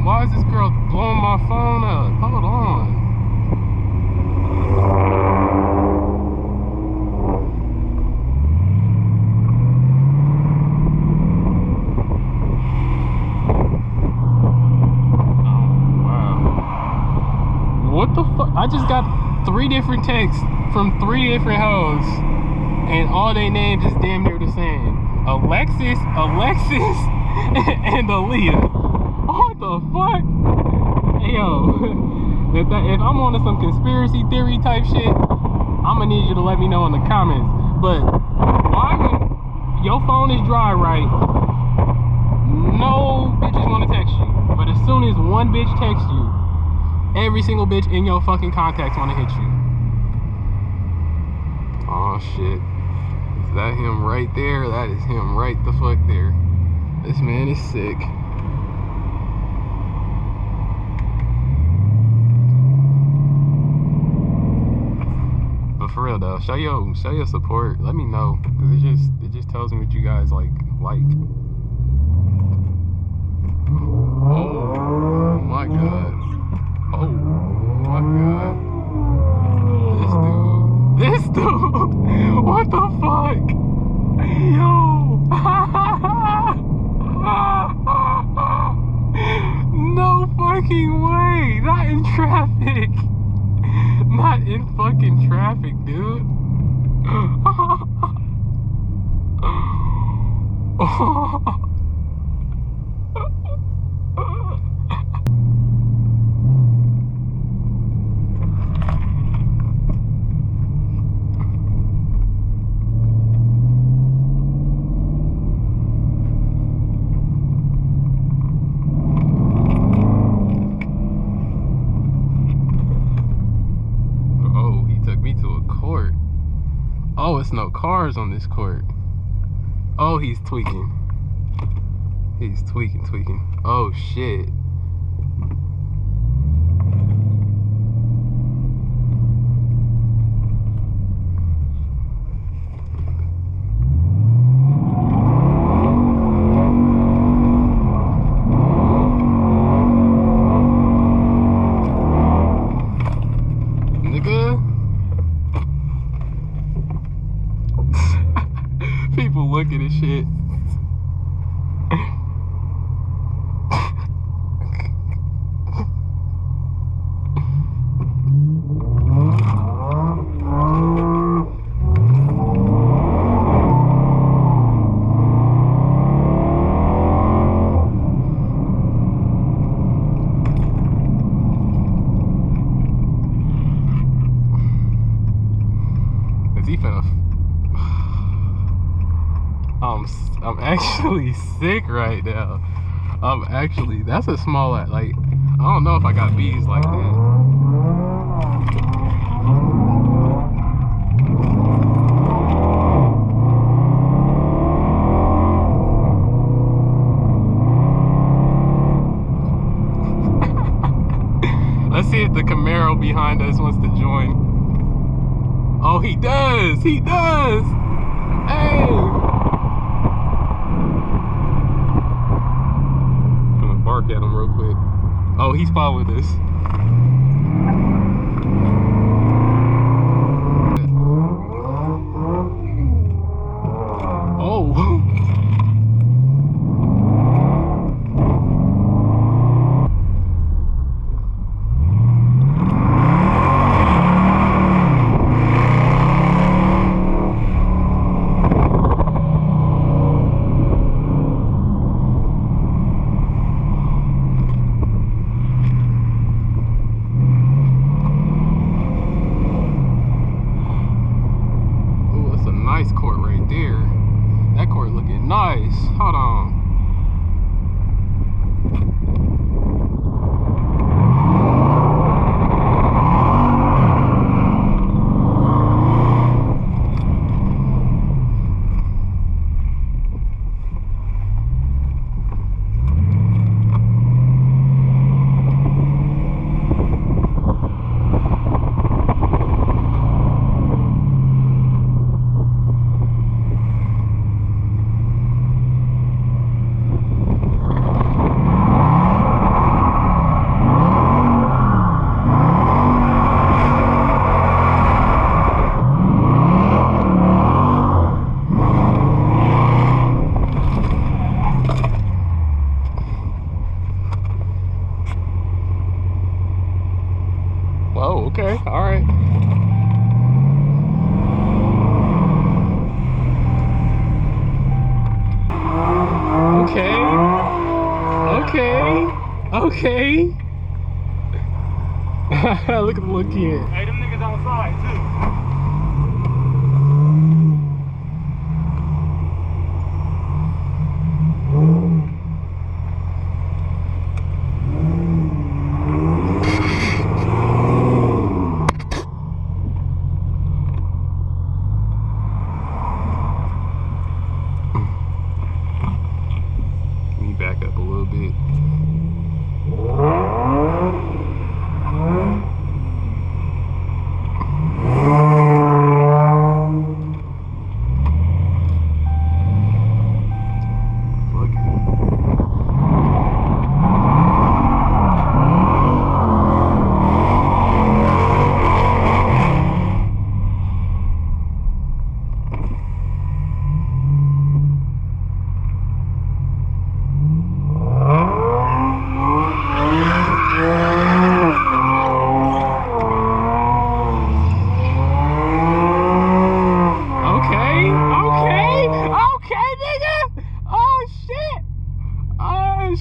Why is this girl blowing my phone up? Hold on. What the fuck? I just got 3 different texts from 3 different hoes, and all their names is damn near the same. Alexis, and Aaliyah. What the fuck? Hey, yo, if I'm on some conspiracy theory type shit, I'm gonna need you to let me know in the comments. But why when your phone is dry, right? No bitches want to text you, but as soon as one bitch texts you, every single bitch in your fucking contacts want to hit you. Oh shit. Is that him right there? That is him right the fuck there. This man is sick. But for real though, show your support. Let me know, cause it just tells me what you guys like. Oh my god. Oh my god. This dude. What the fuck? Yo. No fucking way. Not in traffic. Not in fucking traffic, dude. Oh, it's no cars on this court. Oh, he's tweaking. He's tweaking. Oh, shit. People look at this shit. Is he finna? I'm actually sick right now. That's a small, like, I don't know if I got bees like that. Let's see if the Camaro behind us wants to join. Oh, he does! He does! Hey! Bark at him real quick. Oh, he's following this. Oh. Oh, okay. All right. Okay. Okay. Okay. Look at the little kid. Hey, them niggas outside too. Let me back up a little bit.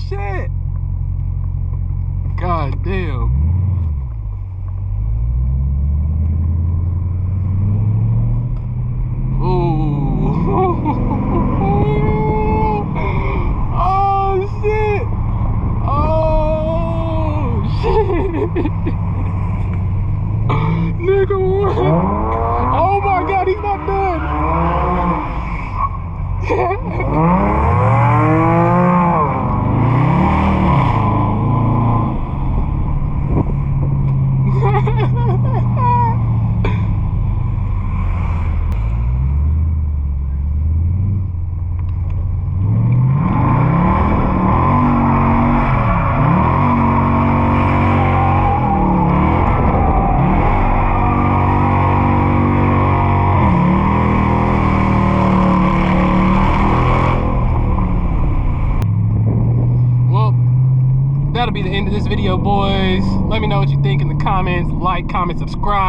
Shit. God damn. Ooh. Oh shit. Oh shit. Nigga, what? Oh my god, he's not done. That'll be the end of this video, boys. Let me know what you think in the comments. Like, comment, subscribe.